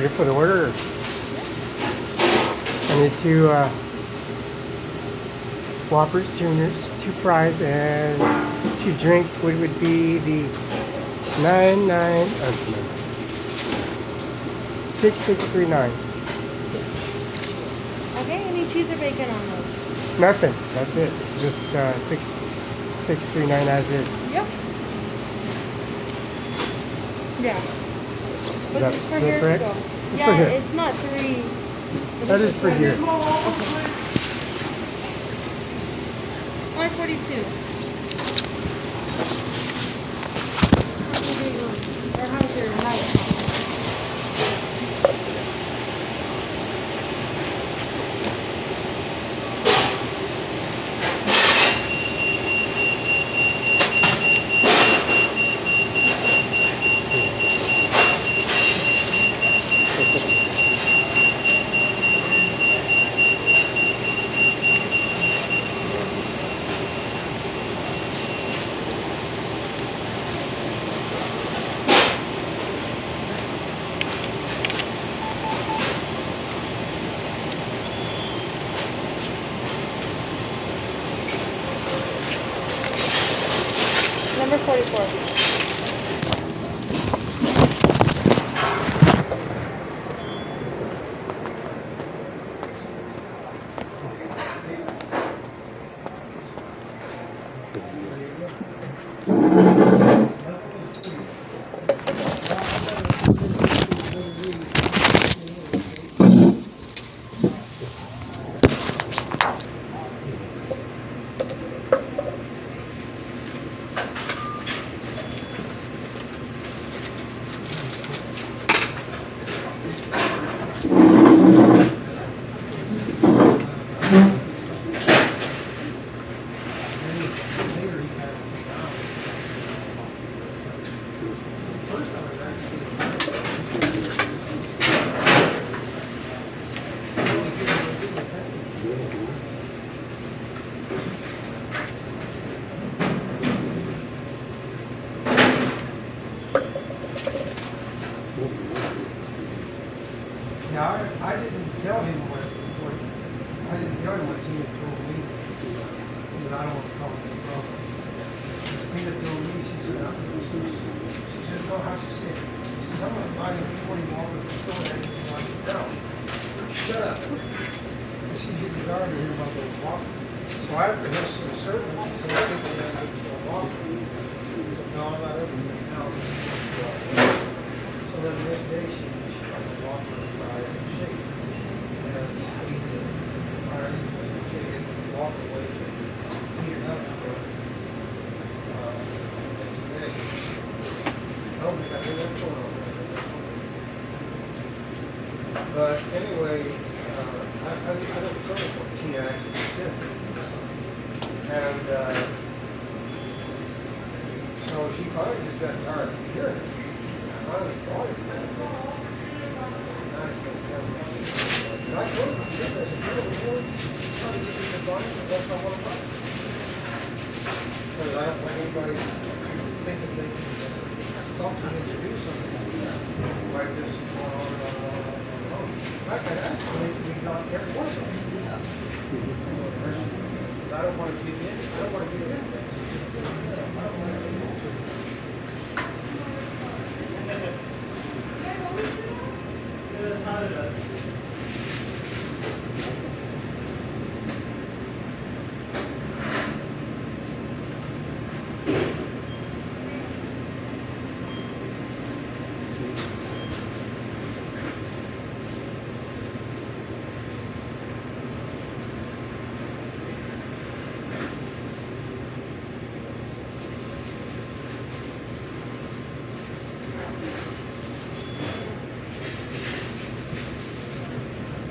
ready for the order? I need 2 Whoppers Juniors, 2 fries, and 2 drinks. What would be the 6639? Okay, any cheese or bacon on those? Nothing. That's it. Just 6639 as is. Yep. Yeah. Is that for here correct? to go. It's Yeah, for here. it's not 3. That is for here. Okay. 142. Or how's your height? Number 44. Yeah, I didn't tell him what I didn't tell him what Tina told me. But I don't want to call it a problem. Tina told me, she said, no, how she said? She says, I'm going to buy you 40 more with the store and everything like that. Shut up. And she's getting tired of hearing about those walkers. So after his surgery, she said, I think they're going to give us a walker. No, I'm not over here now. So then the next day she got the walker and fire and shake. And he did fire and shake and walk away and heat it up for the next day. I don't think I knew that going on. But anyway, I don't tell her what Tina actually said. And so she finally just got tired of hearing it. I finally called her. And I told her, she said, I said, you know, trying to get the advice, and that's not what I'm about. Because I don't want anybody thinking they can something to do something like this going on and on and on and on and on. I can actually we got every one of them. I don't want to get in. I don't want to get in this. I don't want to get into it.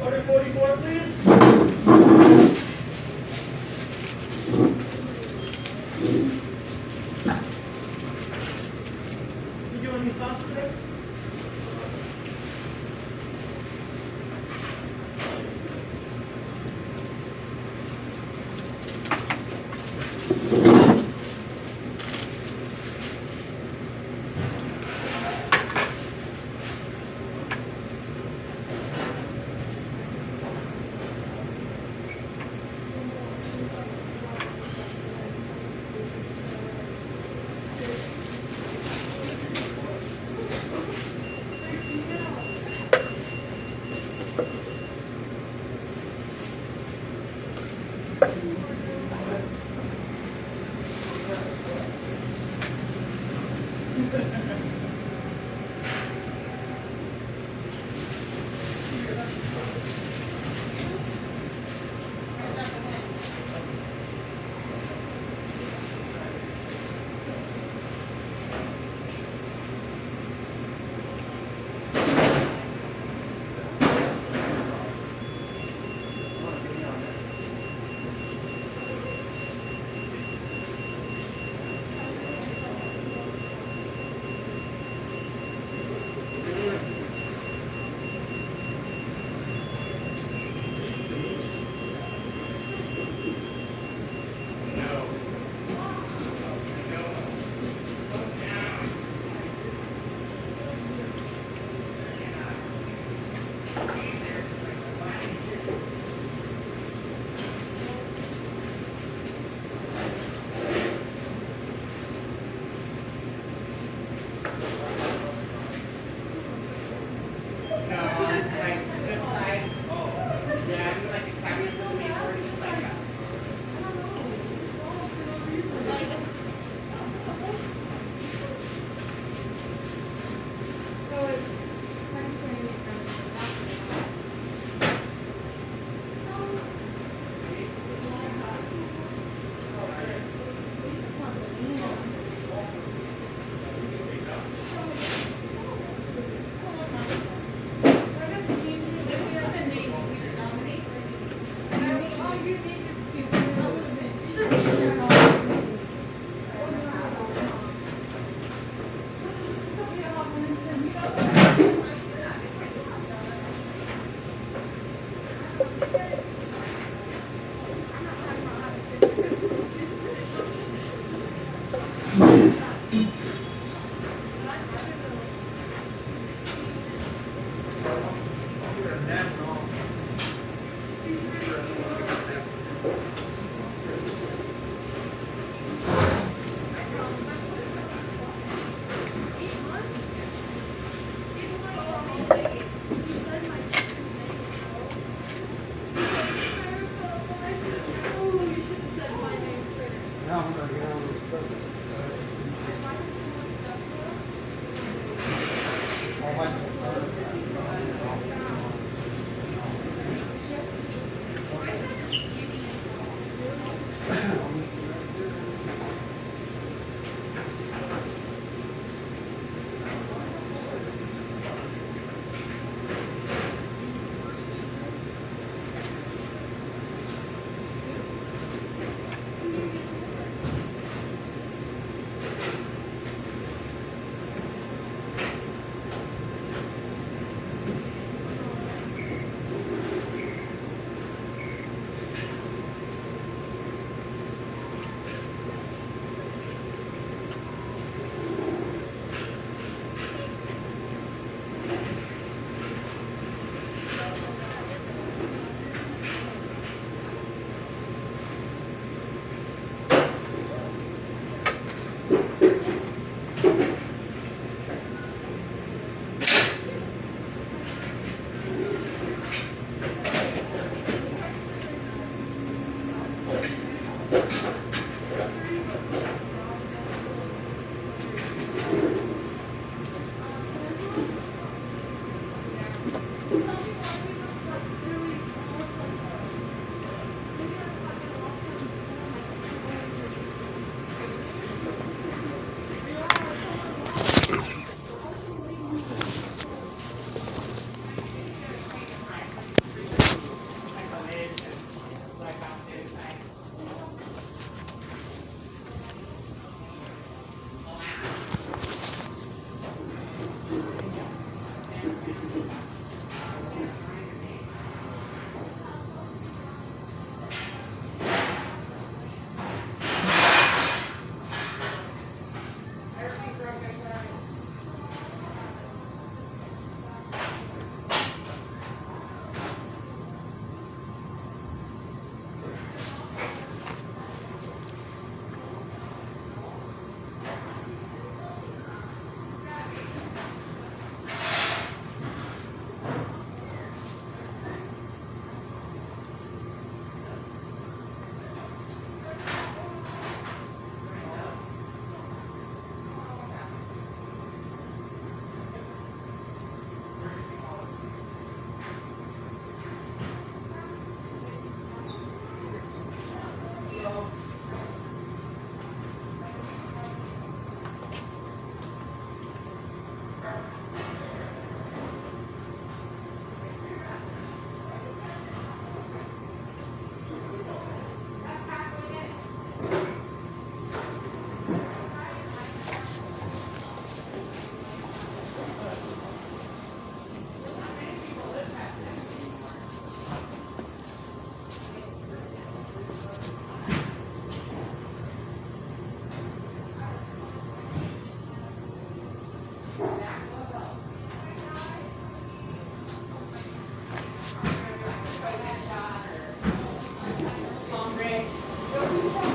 Order 44, please. Did you want any sauce today?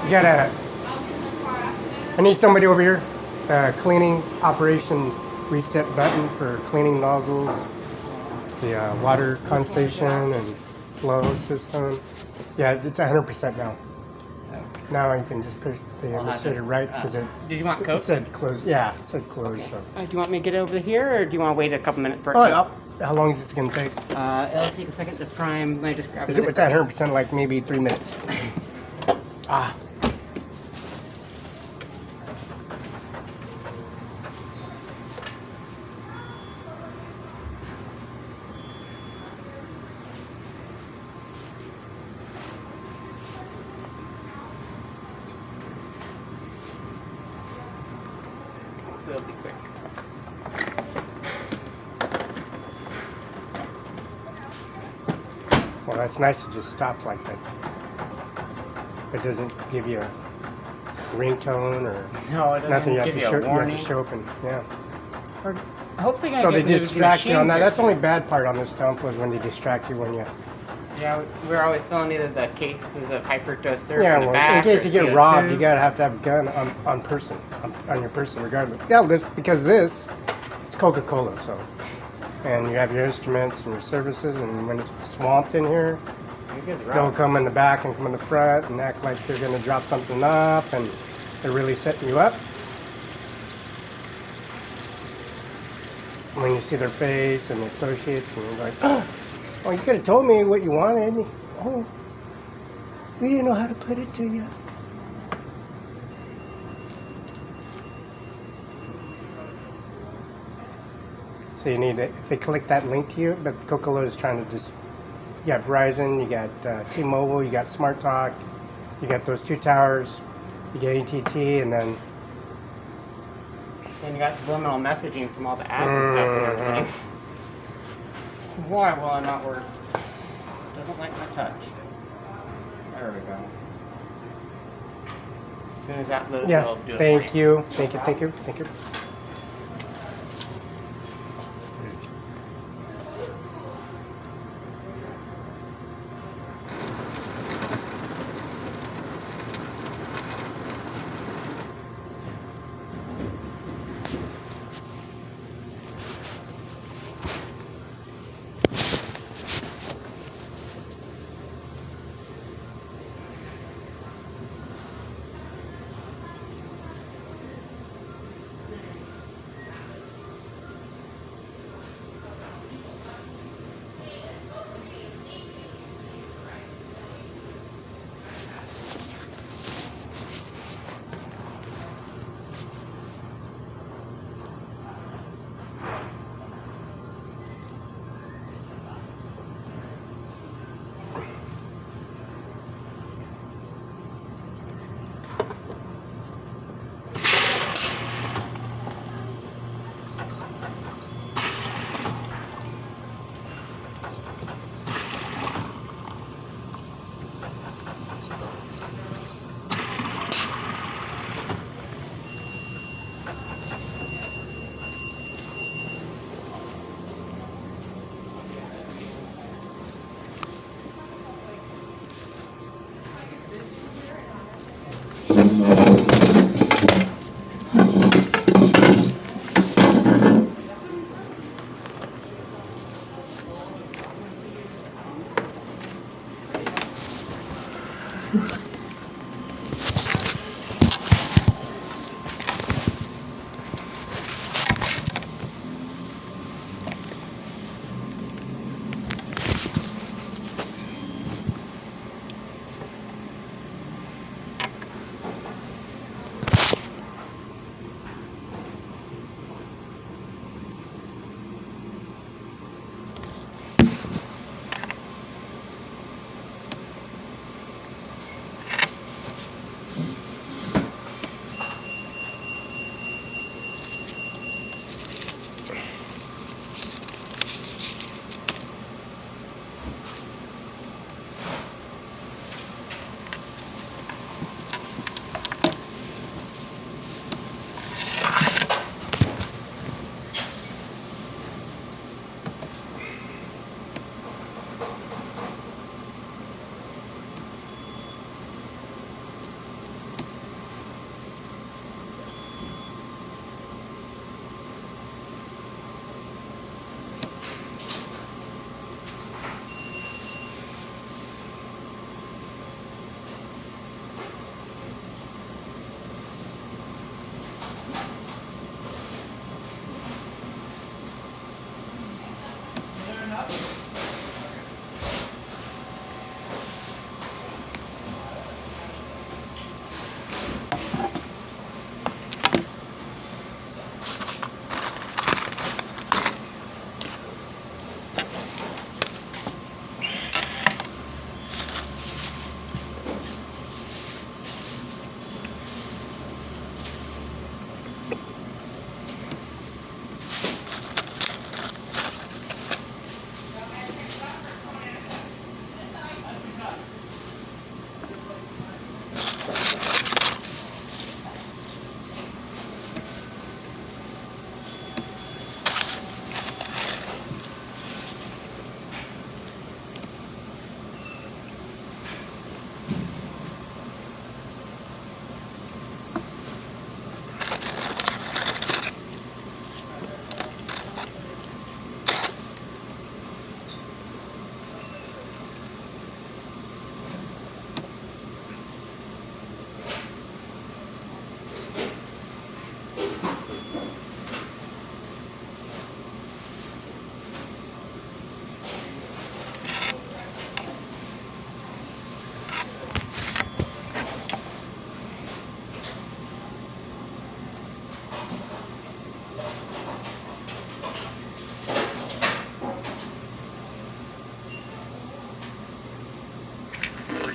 You gotta. I need somebody over here. Cleaning operation reset button for cleaning nozzles, the water condensation and flow system. Yeah, it's 100% now. Now you can just push the administrative rights because it. Did you want It Coke? said close. Yeah, it said close. Okay. So. Do you want me to get over here, or do you want to wait a couple minutes for it? Oh, to how long is this gonna take? It'll take a second to prime. Let me just grab Is it? It's at 100%, like maybe 3 minutes. Ah. It'll be quick. Well, that's nice. It just stops like that. It doesn't give you a ringtone or No, it doesn't nothing. You have give to you a show. You have warning. to show up and yeah. Or hopefully, I So they get rid of distract you on that. machines That's the only bad part on this dump was when they distract you when you. Yeah, we're always filling either the cases of high fructose syrup Yeah, in the well, back. in case or you get CO2. robbed, you gotta have to have a gun on person, on your person, regardless. Yeah, because this, it's Coca-Cola, so, and you have your instruments and your services, and when it's swamped in here, You guys are they'll wrong. come in the back and come in the front and act like they're gonna drop something up, and they're really setting you up. When you see their face and the associates, and you're like, oh, you could have told me what you wanted. Oh, we didn't know how to put it to you. So you need it. If they click that link to you, but Coca-Cola is trying to just. You got Verizon, you got T-Mobile, you got Smart Talk, you got those two towers, you get AT&T, and then. And you got subliminal messaging from all the ads and stuff and everything. Why will it not work? Doesn't like my touch. There we go. As soon as that loads, Yeah. it'll do it. Thank for you. Thank you. Thank you. Thank you.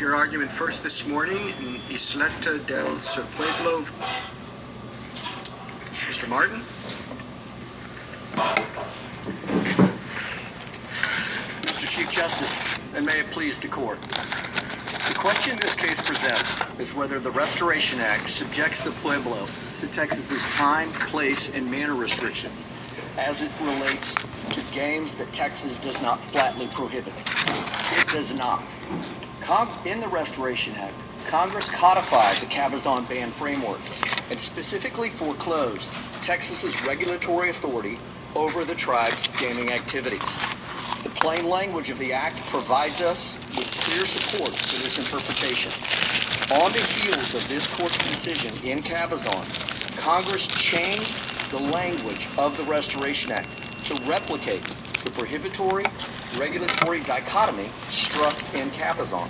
Your argument first this morning in Isleta del Pueblo. Mr. Martin? Mr. Chief Justice, and may it please the court. The question this case presents is whether the Restoration Act subjects the Pueblo to Texas's time, place, and manner restrictions as it relates to games that Texas does not flatly prohibit. It does not. In the Restoration Act, Congress codified the Cabazon ban framework and specifically foreclosed Texas's regulatory authority over the tribe's gaming activities. The plain language of the Act provides us with clear support for this interpretation. On the heels of this court's decision in Cabazon, Congress changed the language of the Restoration Act to replicate the prohibitory regulatory dichotomy struck in Cabazon.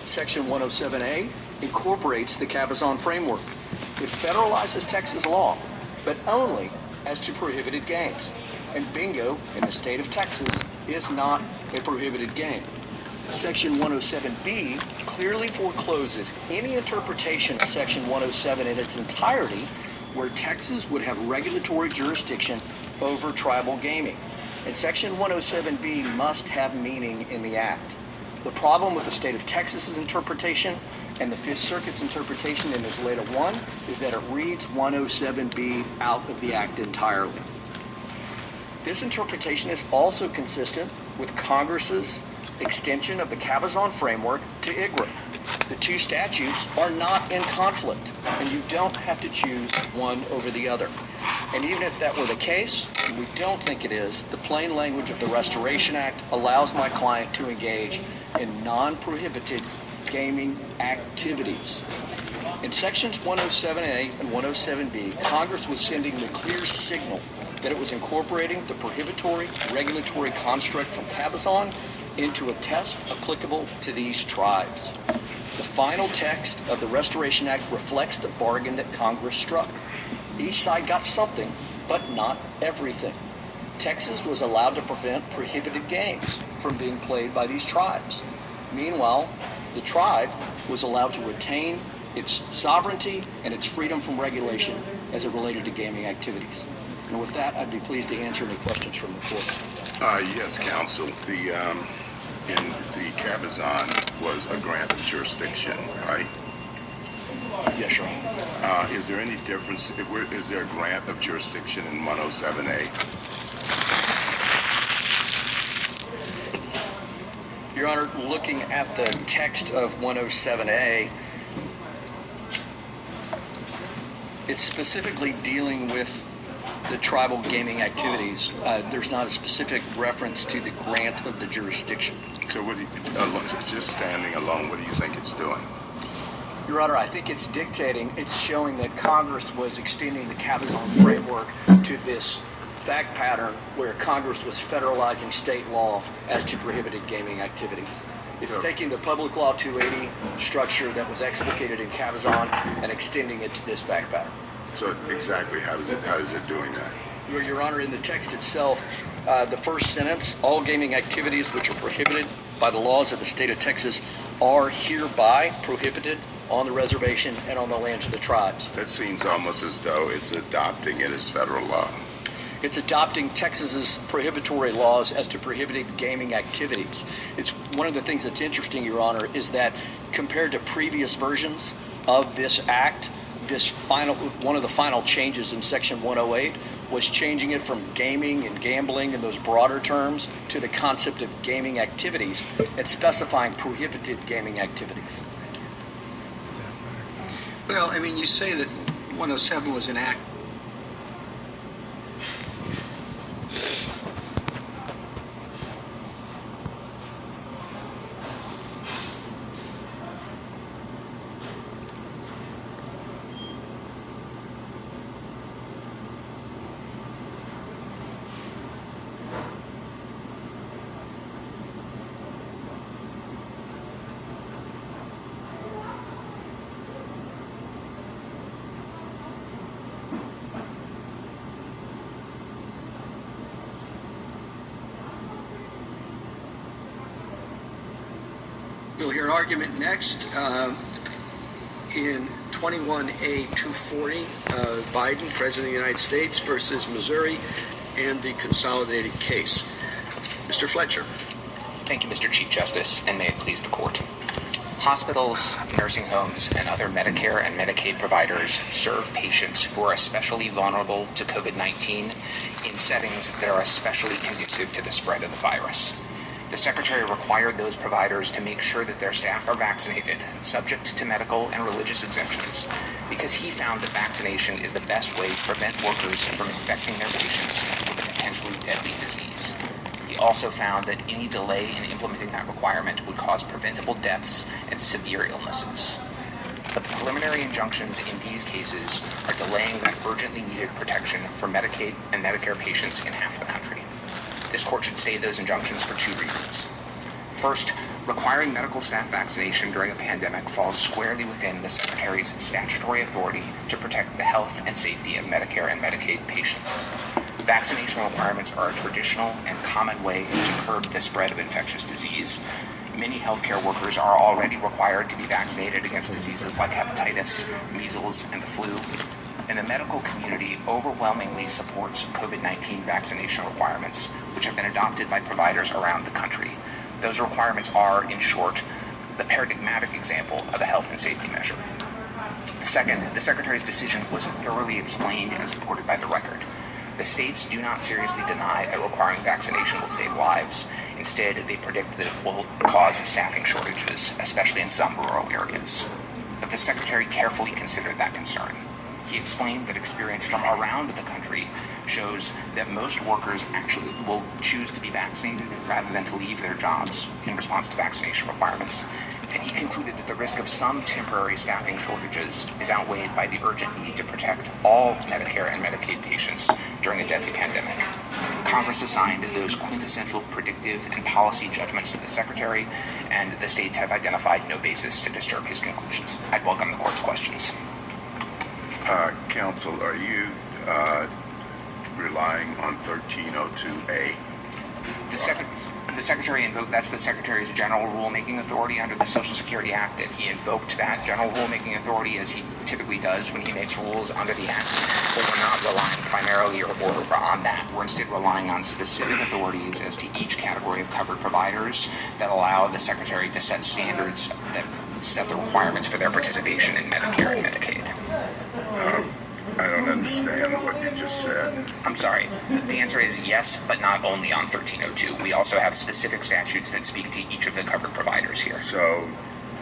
Section 107A incorporates the Cabazon framework. It federalizes Texas law, but only as to prohibited games. And bingo in the state of Texas is not a prohibited game. Section 107B clearly forecloses any interpretation of Section 107 in its entirety where Texas would have regulatory jurisdiction over tribal gaming. And Section 107B must have meaning in the Act. The problem with the state of Texas's interpretation and the Fifth Circuit's interpretation in Isleta 1 is that it reads 107B out of the Act entirely. This interpretation is also consistent with Congress's extension of the Cabazon framework to IGRA. The two statutes are not in conflict, and you don't have to choose one over the other. And even if that were the case, and we don't think it is, the plain language of the Restoration Act allows my client to engage in non-prohibited gaming activities. In sections 107A and 107B, Congress was sending the clear signal that it was incorporating the prohibitory regulatory construct from Cabazon into a test applicable to these tribes. The final text of the Restoration Act reflects the bargain that Congress struck. Each side got something, but not everything. Texas was allowed to prevent prohibited games from being played by these tribes. Meanwhile, the tribe was allowed to retain its sovereignty and its freedom from regulation as it related to gaming activities. And with that, I'd be pleased to answer any questions from the court. Yes, counsel. In the Cabazon was a grant of jurisdiction, right? Yes, Your Honor. Is there any difference? Is there a grant of jurisdiction in 107A? Your Honor, looking at the text of 107A, it's specifically dealing with the tribal gaming activities. There's not a specific reference to the grant of the jurisdiction. So what do you, just standing alone, what do you think it's doing? Your Honor, I think it's showing that Congress was extending the Cabazon framework to this fact pattern where Congress was federalizing state law as to prohibited gaming activities. It's taking the Public Law 280 structure that was explicated in Cabazon and extending it to this fact pattern. So exactly how is it doing that? Your Honor, in the text itself, the first sentence, all gaming activities which are prohibited by the laws of the state of Texas are hereby prohibited on the reservation and on the lands of the tribes. That seems almost as though it's adopting it as federal law. It's adopting Texas's prohibitory laws as to prohibited gaming activities. It's one of the things that's interesting, Your Honor, is that compared to previous versions of this act, one of the final changes in Section 108 was changing it from gaming and gambling and those broader terms to the concept of gaming activities and specifying prohibited gaming activities. Well, I mean, you say that 107 was an act. We'll hear argument next in 21A240, Biden, President of the United States versus Missouri, and the consolidated case. Mr. Fletcher. Thank you, Mr. Chief Justice, and may it please the court. Hospitals, nursing homes, and other Medicare and Medicaid providers serve patients who are especially vulnerable to COVID-19 in settings that are especially conducive to the spread of the virus. The Secretary required those providers to make sure that their staff are vaccinated, subject to medical and religious exemptions, because he found that vaccination is the best way to prevent workers from infecting their patients with a potentially deadly disease. He also found that any delay in implementing that requirement would cause preventable deaths and severe illnesses. The preliminary injunctions in these cases are delaying that urgently needed protection for Medicaid and Medicare patients in half the country. This court should stay those injunctions for two reasons. First, requiring medical staff vaccination during a pandemic falls squarely within the Secretary's statutory authority to protect the health and safety of Medicare and Medicaid patients. Vaccination requirements are a traditional and common way to curb the spread of infectious disease. Many healthcare workers are already required to be vaccinated against diseases like hepatitis, measles, and the flu. And the medical community overwhelmingly supports COVID-19 vaccination requirements, which have been adopted by providers around the country. Those requirements are, in short, the paradigmatic example of a health and safety measure. Second, the Secretary's decision was thoroughly explained and supported by the record. The states do not seriously deny that requiring vaccination will save lives. Instead, they predict that it will cause staffing shortages, especially in some rural areas. But the Secretary carefully considered that concern. He explained that experience from around the country shows that most workers actually will choose to be vaccinated rather than to leave their jobs in response to vaccination requirements. And he concluded that the risk of some temporary staffing shortages is outweighed by the urgent need to protect all Medicare and Medicaid patients during a deadly pandemic. Congress assigned those quintessential predictive and policy judgments to the Secretary, and the states have identified no basis to disturb his conclusions. I'd welcome the court's questions. Counsel, are you relying on 1302A? The Secretary invoked, that's the Secretary's general rulemaking authority under the Social Security Act, and he invoked that general rulemaking authority as he typically does when he makes rules under the Act. But we're not relying primarily or on that. We're instead relying on specific authorities as to each category of covered providers that allow the Secretary to set standards that set the requirements for their participation in Medicare and Medicaid. I don't understand what you just said. I'm sorry. The answer is yes, but not only on 1302. We also have specific statutes that speak to each of the covered providers here. So,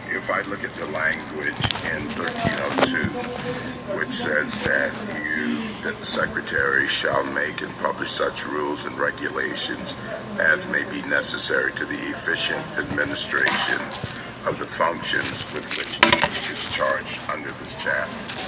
if I look at the language in 1302, which says that the Secretary shall make and publish such rules and regulations as may be necessary to the efficient administration of the functions with which each is charged under this chapter.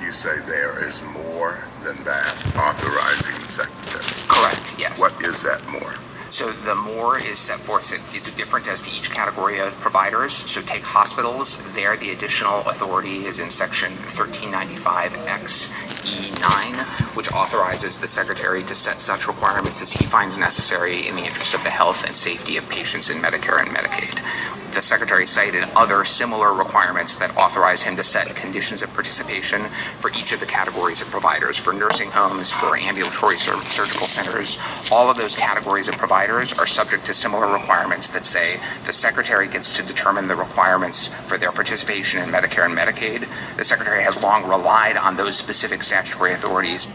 You say there is more than that authorizing the Secretary. Correct, yes. What is that more? So the more is set forth, it's different as to each category of providers. So take hospitals, there the additional authority is in section 1395X-E9, which authorizes the Secretary to set such requirements as he finds necessary in the interest of the health and safety of patients in Medicare and Medicaid. The Secretary cited other similar requirements that authorize him to set conditions of participation for each of the categories of providers, for nursing homes, for ambulatory surgical centers. All of those categories of providers are subject to similar requirements that say the Secretary gets to determine the requirements for their participation in Medicare and Medicaid. The Secretary has long relied on those specific statutory authorities.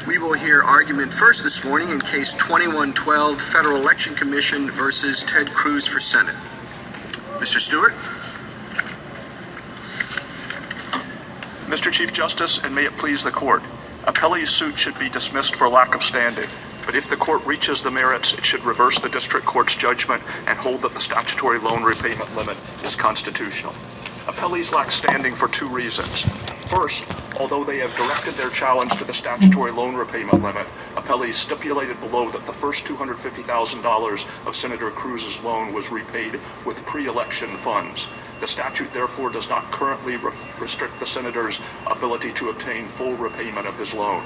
We will hear argument first this morning in case 2112, Federal Election Commission versus Ted Cruz for Senate. Mr. Stewart. Mr. Chief Justice, and may it please the court, appellee's suit should be dismissed for lack of standing, but if the court reaches the merits, it should reverse the district court's judgment and hold that the statutory loan repayment limit is constitutional. Appellees lack standing for two reasons. First, although they have directed their challenge to the statutory loan repayment limit, appellees stipulated below that the first $250,000 of Senator Cruz's loan was repaid with pre-election funds. The statute therefore does not currently restrict the senator's ability to obtain full repayment of his loan.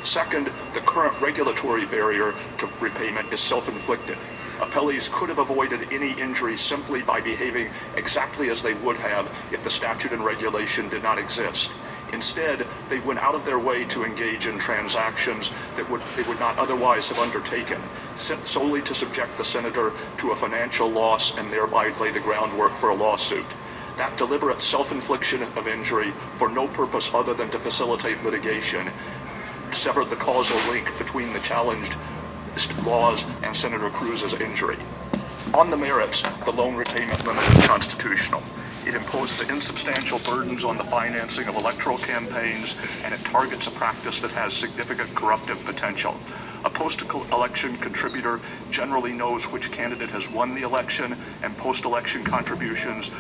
Second, the current regulatory barrier to repayment is self-inflicted. Appellees could have avoided any injury simply by behaving exactly as they would have if the statute and regulation did not exist. Instead, they went out of their way to engage in transactions that they would not otherwise have undertaken, solely to subject the senator to a financial loss and thereby lay the groundwork for a lawsuit. That deliberate self-infliction of injury for no purpose other than to facilitate litigation severed the causal link between the challenged laws and Senator Cruz's injury. On the merits, the loan repayment limit is constitutional. It imposes insubstantial burdens on the financing of electoral campaigns, and it targets a practice that has significant corruptive potential. A post-election contributor generally knows which candidate has won the election, and post-election contributions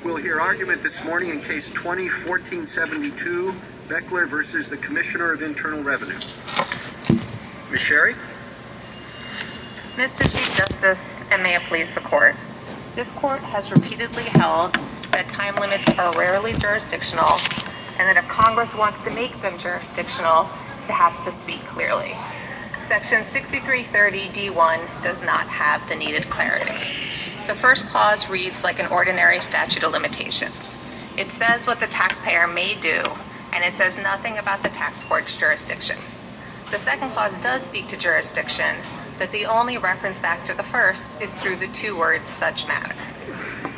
We'll hear argument this morning in case 20-1472, Beckler versus the Commissioner of Internal Revenue. Ms. Sherry? Mr. Chief Justice, and may it please the court. This court has repeatedly held that time limits are rarely jurisdictional, and that if Congress wants to make them jurisdictional, it has to speak clearly. Section 6330D1 does not have the needed clarity. The first clause reads like an ordinary statute of limitations. It says what the taxpayer may do, and it says nothing about the tax court's jurisdiction. The second clause does speak to jurisdiction, but the only reference back to the first is through the two words such matter.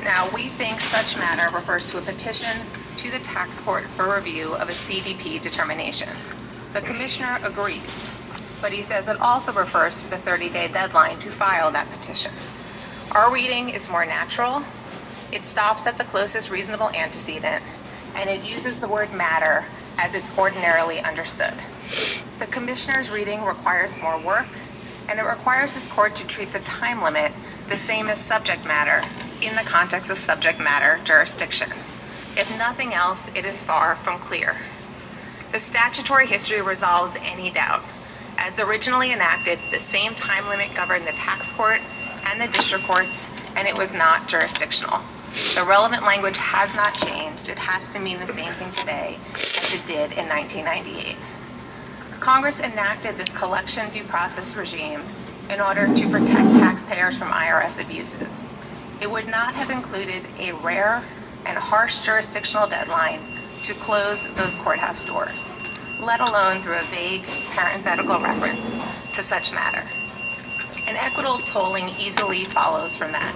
Now, we think such matter refers to a petition to the tax court for review of a CDP determination. The commissioner agrees, but he says it also refers to the 30-day deadline to file that petition. Our reading is more natural. It stops at the closest reasonable antecedent, and it uses the word matter as it's ordinarily understood. The commissioner's reading requires more work, and it requires this court to treat the time limit the same as subject matter in the context of subject matter jurisdiction. If nothing else, it is far from clear. The statutory history resolves any doubt. As originally enacted, the same time limit governed the tax court and the district courts, and it was not jurisdictional. The relevant language has not changed. It has to mean the same thing today as it did in 1998. Congress enacted this collection due process regime in order to protect taxpayers from IRS abuses. It would not have included a rare and harsh jurisdictional deadline to close those courthouse doors, let alone through a vague parenthetical reference to such matter. And equitable tolling easily follows from that.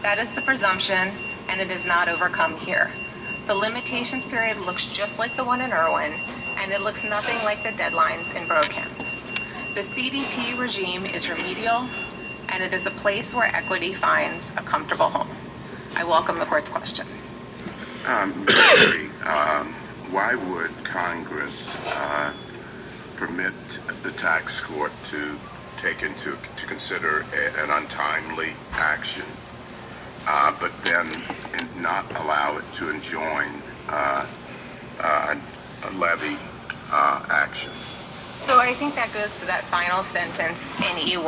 That is the presumption, and it is not overcome here. The limitations period looks just like the one in Irwin, and it looks nothing like the deadlines in Brokamp. The CDP regime is remedial, and it is a place where equity finds a comfortable home. I welcome the court's questions. Mary, why would Congress permit the tax court to consider an untimely action, but then not allow it to enjoin a levy action? So I think that goes to that final sentence in E1.